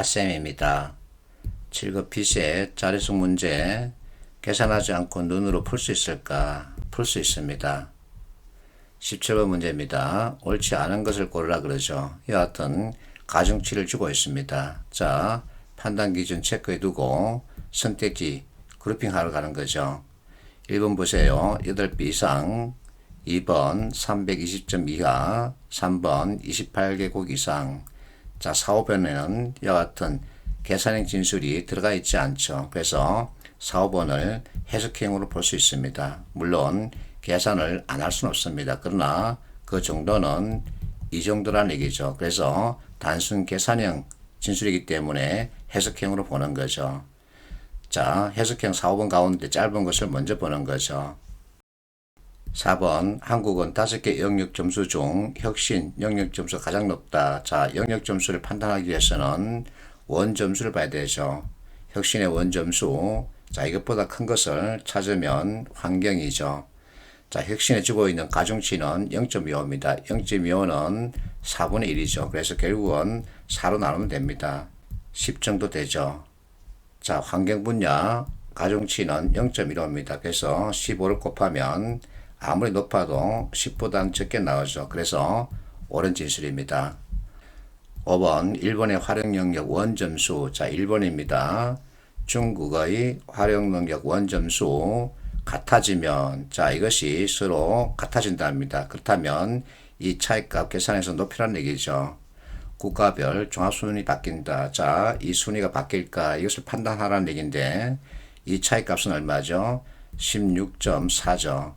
핫쌤입니다. 7급 피셋 자리수 문제 계산하지 않고 눈으로 풀 수 있을까? 풀 수 있습니다. 17번 문제입니다. 옳지 않은 것을 고르라 그러죠. 이와 같은 가중치를 주고 있습니다. 자, 판단 기준 체크해 두고 선택지 그룹핑하러 가는 거죠. 1번 보세요. 8배 이상, 2번 320점 이하, 3번 28개국 이상. 자, 4, 5번에는 이와 같은 계산형 진술이 들어가 있지 않죠. 그래서 4, 5번을 해석형으로 볼 수 있습니다. 물론 계산을 안 할 수는 없습니다. 그러나 그 정도는 이 정도라는 얘기죠. 그래서 단순 계산형 진술이기 때문에 해석형으로 보는 거죠. 자, 해석형 4, 5번 가운데 짧은 것을 먼저 보는 거죠. 4번 한국은 5개 영역 점수 중 혁신 영역 점수가 가장 높다. 자, 영역 점수를 판단하기 위해서는 원 점수를 봐야 되죠. 혁신의 원 점수. 자, 이것보다 큰 것을 찾으면 환경이죠. 자, 혁신에 주고 있는 가중치는 0.25입니다. 0.25는 4분의 1이죠. 그래서 결국은 4로 나누면 됩니다. 10 정도 되죠. 자, 환경 분야 가중치는 0.15입니다. 그래서 15를 곱하면 아무리 높아도 10보다는 적게 나오죠. 그래서 옳은 진술입니다. 5번 일본의 활용 영역 원점수. 자, 1번입니다. 중국의 활용 영역 원점수 같아지면, 자, 이것이 서로 같아진답니다. 그렇다면 이 차이값 계산해서 높이라는 얘기죠. 국가별 종합순위 바뀐다. 자, 이 순위가 바뀔까? 이것을 판단하라는 얘기인데 이 차이값은 얼마죠? 16.4죠.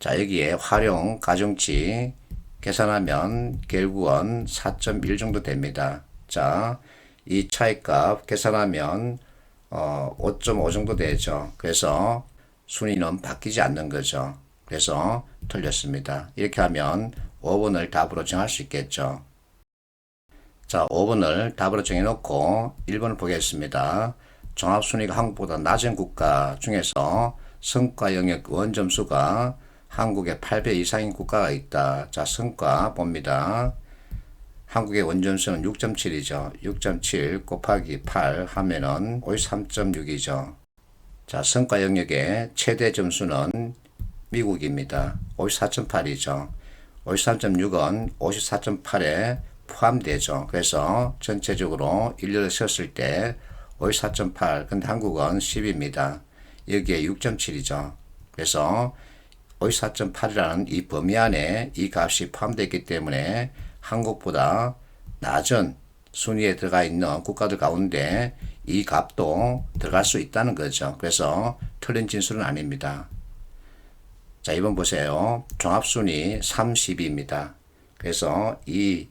자, 여기에 활용 가중치 계산하면 결국은 4.1 정도 됩니다. 자, 이 차이값 계산하면 5.5 정도 되죠. 그래서 순위는 바뀌지 않는 거죠. 그래서 틀렸습니다. 이렇게 하면 5번을 답으로 정할 수 있겠죠. 자, 5번을 답으로 정해놓고 1번을 보겠습니다. 종합순위가 한국보다 낮은 국가 중에서 성과 영역 원점수가 한국의 8배 이상인 국가가 있다. 자, 성과 봅니다. 한국의 원점수는 6.7이죠. 6.7 곱하기 8 하면은 53.6이죠. 자, 성과 영역의 최대 점수는 미국입니다. 54.8이죠. 53.6은 54.8에 포함되죠. 그래서 전체적으로 일렬을 세웠을 때 54.8, 근데 한국은 10입니다. 여기에 6.7이죠. 그래서 54.8이라는 이 범위 안에 이 값이 포함되어 있기 때문에 한국보다 낮은 순위에 들어가 있는 국가들 가운데 이 값도 들어갈 수 있다는 거죠. 그래서 틀린 진술은 아닙니다. 자, 2번 보세요. 종합순위 30입니다. 그래서 이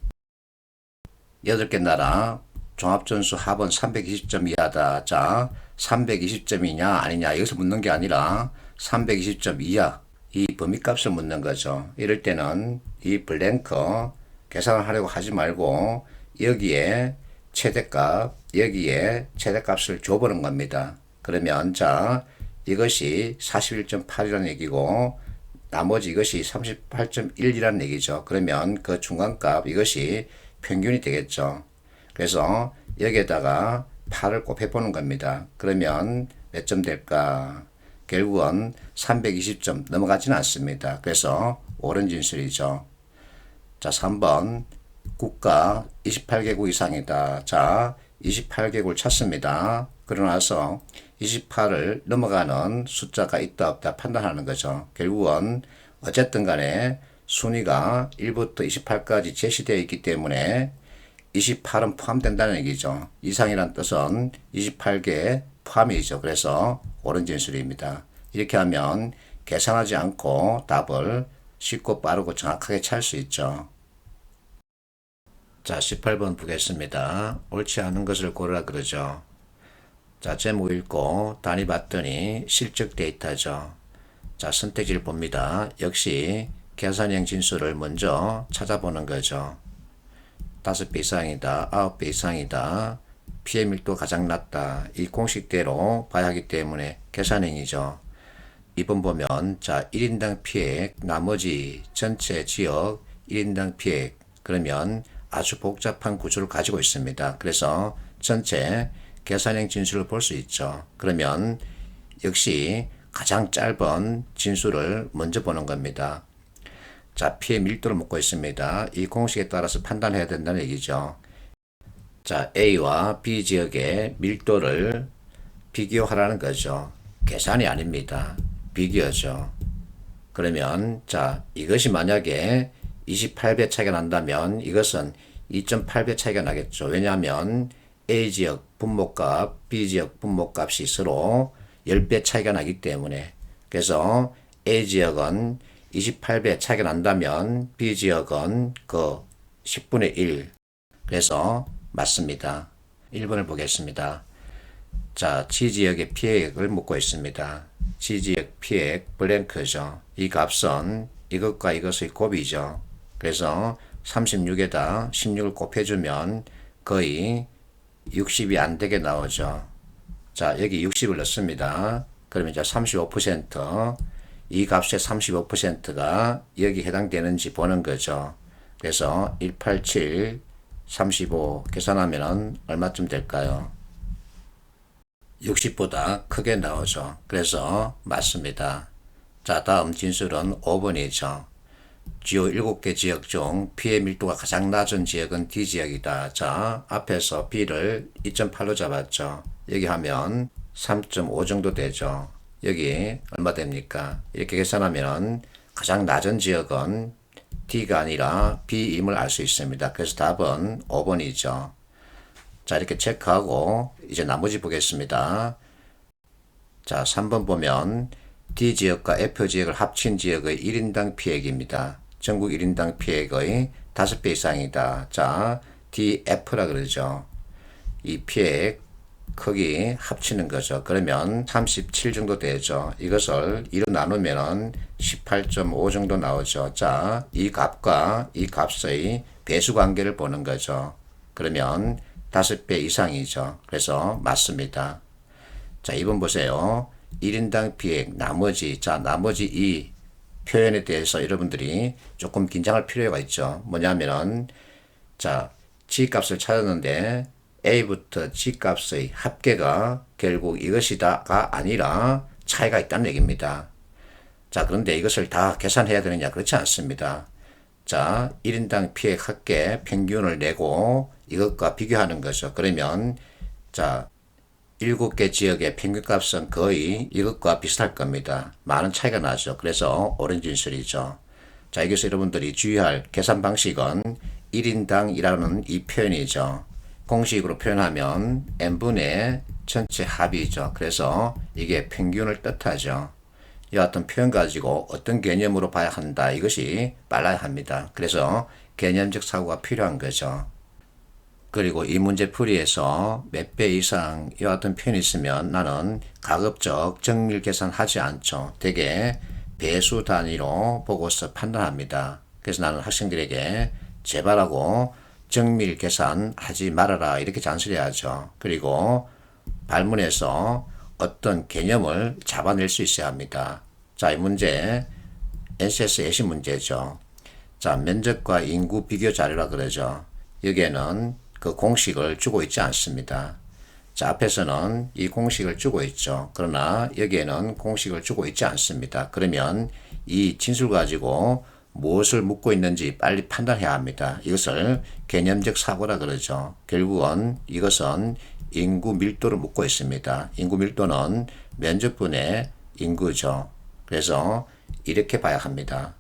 8개 나라 종합점수 합은 320점 이하다. 자, 320점이냐 아니냐 이것을 묻는 게 아니라 320점 이하 이 범위값을 묻는 거죠. 이럴 때는 이 블랭크 계산을 하려고 하지 말고 여기에 최대값, 여기에 최대값을 줘보는 겁니다. 그러면 자, 이것이 41.8이라는 얘기고 나머지 이것이 38.1이라는 얘기죠. 그러면 그 중간값 이것이 평균이 되겠죠. 그래서 여기에다가 8을 곱해보는 겁니다. 그러면 몇 점 될까? 결국은 320점 넘어가지는 않습니다. 그래서 옳은 진술이죠. 자, 3번 국가 28개국 이상이다. 자, 28개국을 찾습니다. 그러나서 28을 넘어가는 숫자가 있다 없다 판단하는 거죠. 결국은 어쨌든 간에 순위가 1부터 28까지 제시되어 있기 때문에 28은 포함된다는 얘기죠. 이상이란 뜻은 28개 포함이죠. 그래서 옳은 진술입니다. 이렇게 하면 계산하지 않고 답을 쉽고 빠르고 정확하게 찾을 수 있죠. 자, 18번 보겠습니다. 옳지 않은 것을 고르라 그러죠. 자, 제목 읽고 단위 봤더니 실적 데이터죠. 자, 선택지를 봅니다. 역시 계산형 진술을 먼저 찾아보는 거죠. 5배 이상이다, 9배 이상이다, 피해 밀도 가장 낮다. 이 공식대로 봐야 하기 때문에 계산형이죠. 2번 보면 자, 1인당 피해 나머지 전체 지역 1인당 피해 그러면 아주 복잡한 구조를 가지고 있습니다. 그래서 전체 계산형 진수를 볼 수 있죠. 그러면 역시 가장 짧은 진수를 먼저 보는 겁니다. 자, P의 밀도를 묻고 있습니다. 이 공식에 따라서 판단해야 된다는 얘기죠. 자, A와 B 지역의 밀도를 비교하라는 거죠. 계산이 아닙니다. 비교죠. 그러면 자, 이것이 만약에 28배 차이가 난다면 이것은 2.8배 차이가 나겠죠. 왜냐하면 A 지역 분모값, B 지역 분모값이 서로 10배 차이가 나기 때문에. 그래서 A 지역은 28배 차이가 난다면 B 지역은 그 10분의 1. 그래서 맞습니다. 1번을 보겠습니다. 자, G지역의 피해액을 묻고 있습니다. G지역 피해액 블랭크죠. 이 값은 이것과 이것의 곱이죠. 그래서 36에다 16을 곱해주면 거의 60이 안 되게 나오죠. 자, 여기 60을 넣습니다. 그러면 이제 35%, 이 값의 35%가 여기 해당되는지 보는 거죠. 그래서 187, 35 계산하면 얼마쯤 될까요? 60보다 크게 나오죠. 그래서 맞습니다. 자, 다음 진술은 5번이죠. 주요 7개 지역 중 P의 밀도가 가장 낮은 지역은 D지역이다. 자, 앞에서 B를 2.8로 잡았죠. 여기 하면 3.5 정도 되죠. 여기 얼마 됩니까? 이렇게 계산하면 가장 낮은 지역은 D가 아니라 B임을 알 수 있습니다. 그래서 답은 5번이죠. 자, 이렇게 체크하고 이제 나머지 보겠습니다. 자, 3번 보면 D지역과 F지역을 합친 지역의 1인당 피해액입니다. 전국 1인당 피해액의 5배 이상이다. 자, DF라 그러죠. 이 피해액 크기 합치는 거죠. 그러면 37 정도 되죠. 이것을 2로 나누면 18.5 정도 나오죠. 자, 이 값과 이 값의 배수 관계를 보는 거죠. 그러면 5배 이상이죠. 그래서 맞습니다. 자, 2번 보세요. 1인당 피해액 나머지 이 표현에 대해서 여러분들이 조금 긴장할 필요가 있죠. 뭐냐면은 자, G값을 찾았는데 A부터 G값의 합계가 결국 이것이다가 아니라 차이가 있다는 얘기입니다. 자, 그런데 이것을 다 계산해야 되느냐? 그렇지 않습니다. 자, 1인당 피해액 합계 평균을 내고 이것과 비교하는 거죠. 그러면 자, 7개 지역의 평균값은 거의 이것과 비슷할 겁니다. 많은 차이가 나죠. 그래서 옳은 진술이죠. 자, 여기서 여러분들이 주의할 계산 방식은 1인당이라는 이 표현이죠. 공식으로 표현하면 n분의 전체 합이죠. 그래서 이게 평균을 뜻하죠. 이 같은 표현 가지고 어떤 개념으로 봐야 한다. 이것이 빨라야 합니다. 그래서 개념적 사고가 필요한 거죠. 그리고 이 문제 풀이에서 몇 배 이상 이와 같은 표현이 있으면 나는 가급적 정밀 계산하지 않죠. 대개 배수 단위로 보고서 판단합니다. 그래서 나는 학생들에게 제발하고 정밀 계산하지 말아라 이렇게 잔소리하죠. 그리고 발문에서 어떤 개념을 잡아낼 수 있어야 합니다. 자, 이 문제 NCS 예시 문제죠. 자, 면적과 인구 비교 자료라 그러죠. 여기에는 그 공식을 주고 있지 않습니다. 자, 앞에서는 이 공식을 주고 있죠. 그러나 여기에는 공식을 주고 있지 않습니다. 그러면 이 진술 가지고 무엇을 묻고 있는지 빨리 판단해야 합니다. 이것을 개념적 사고라 그러죠. 결국은 이것은 인구 밀도를 묻고 있습니다. 인구 밀도는 면적분의 인구죠. 그래서 이렇게 봐야 합니다.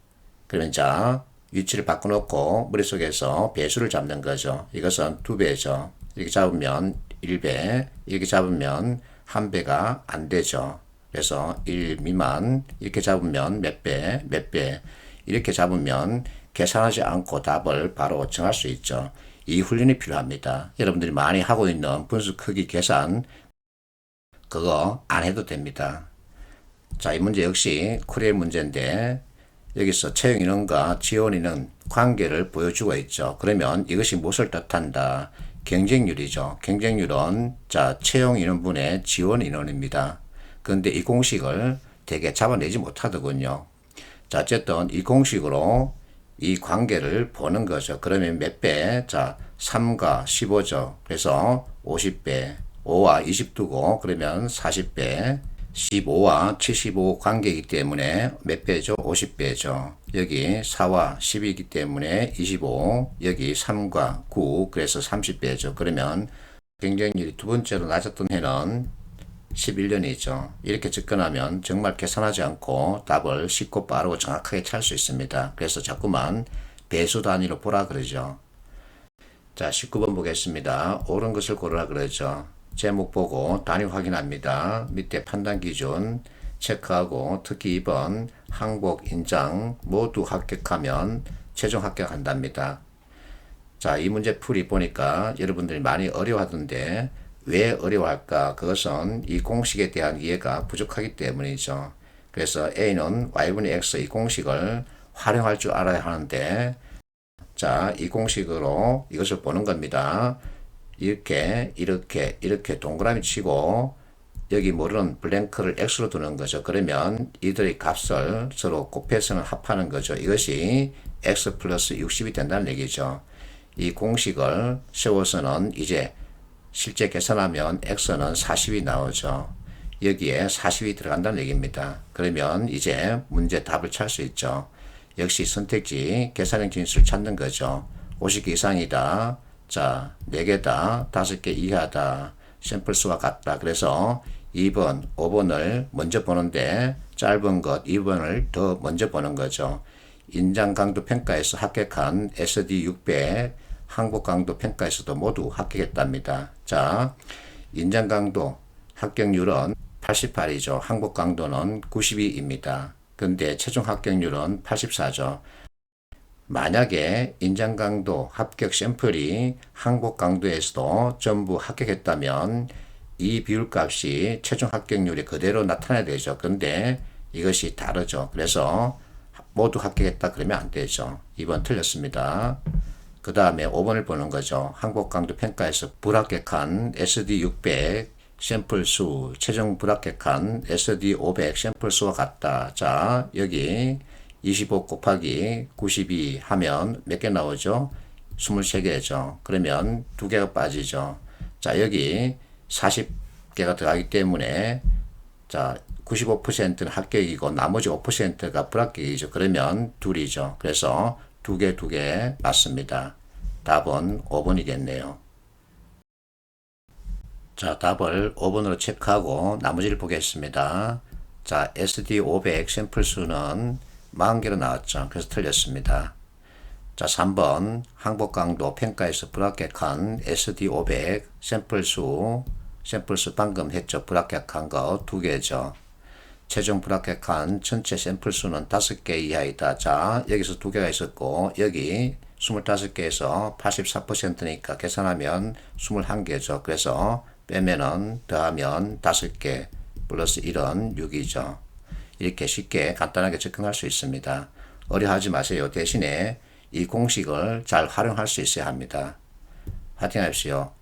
그러면 자, 위치를 바꿔놓고 머릿속에서 배수를 잡는 거죠. 이것은 2배죠. 이렇게 잡으면 1배, 이렇게 잡으면 1배가 안 되죠. 그래서 1 미만, 이렇게 잡으면 몇 배, 몇 배, 이렇게 잡으면 계산하지 않고 답을 바로 정할 수 있죠. 이 훈련이 필요합니다. 여러분들이 많이 하고 있는 분수 크기 계산, 그거 안 해도 됩니다. 자, 이 문제 역시 코리아 문제인데, 여기서 채용 인원과 지원 인원 관계를 보여주고 있죠. 그러면 이것이 무엇을 뜻한다? 경쟁률이죠. 경쟁률은 자, 채용 인원분의 지원 인원입니다. 그런데 이 공식을 되게 잡아내지 못하더군요. 자, 어쨌든 이 공식으로 이 관계를 보는 거죠. 그러면 몇 배? 자, 3과 15죠. 그래서 50배, 5와 20 두고 그러면 40배, 15와 75 관계이기 때문에 몇 배죠? 50배죠. 여기 4와 10이기 때문에 25, 여기 3과 9, 그래서 30배죠. 그러면 경쟁률이 두 번째로 낮았던 해는 11년이죠. 이렇게 접근하면 정말 계산하지 않고 답을 쉽고 빠르고 정확하게 찾을 수 있습니다. 그래서 자꾸만 배수 단위로 보라 그러죠. 자, 19번 보겠습니다. 옳은 것을 고르라 그러죠. 제목 보고 단위 확인합니다. 밑에 판단 기준 체크하고 특히 2번 항복, 인장 모두 합격하면 최종 합격한답니다. 자, 이 문제 풀이 보니까 여러분들이 많이 어려워하던데 왜 어려워할까? 그것은 이 공식에 대한 이해가 부족하기 때문이죠. 그래서 A는 y분의 x 이 공식을 활용할 줄 알아야 하는데, 자, 이 공식으로 이것을 보는 겁니다. 이렇게 동그라미 치고 여기 모르는 블랭크를 x로 두는 거죠. 그러면 이들의 값을 서로 곱해서는 합하는 거죠. 이것이 x 플러스 60이 된다는 얘기죠. 이 공식을 세워서는 이제 실제 계산하면 x는 40이 나오죠. 여기에 40이 들어간다는 얘기입니다. 그러면 이제 문제 답을 찾을 수 있죠. 역시 선택지 계산형 진수를 찾는 거죠. 50개 이상이다. 자, 4개다. 5개 이하다. 샘플 수가 같다. 그래서 2번, 5번을 먼저 보는데 짧은 것 2번을 더 먼저 보는 거죠. 인장 강도 평가에서 합격한 SD 600, 항복 강도 평가에서도 모두 합격했답니다. 자, 인장 강도 합격률은 88이죠. 항복 강도는 92입니다. 근데 최종 합격률은 84죠. 만약에 인장 강도 합격 샘플이 항복 강도에서도 전부 합격했다면 이 비율값이 최종 합격률이 그대로 나타나야 되죠. 근데 이것이 다르죠. 그래서 모두 합격했다 그러면 안 되죠. 2번 틀렸습니다. 그 다음에 5번을 보는 거죠. 항복 강도 평가에서 불합격한 SD600 샘플 수, 최종 불합격한 SD500 샘플 수와 같다. 자, 여기 25 곱하기 92 하면 몇 개 나오죠? 23개죠. 그러면 2개가 빠지죠. 자, 여기 40개가 들어가기 때문에 자, 95%는 합격이고 나머지 5%가 불합격이죠. 그러면 둘이죠. 그래서 2개 맞습니다. 답은 5번이겠네요. 자, 답을 5번으로 체크하고 나머지를 보겠습니다. 자, SD500 샘플 수는 40개로 나왔죠. 그래서 틀렸습니다. 자, 3번 항복 강도 평가에서 불합격한 SD500 샘플 수 방금 했죠. 불합격한 거 2개죠. 최종 불합격한 전체 샘플 수는 5개 이하이다. 자, 여기서 2개가 있었고 여기 25개에서 84%니까 계산하면 21개죠. 그래서 빼면은 더하면 5개 플러스 1은 6이죠. 이렇게 쉽게 간단하게 접근할 수 있습니다. 어려워하지 마세요. 대신에 이 공식을 잘 활용할 수 있어야 합니다. 화이팅하십시오.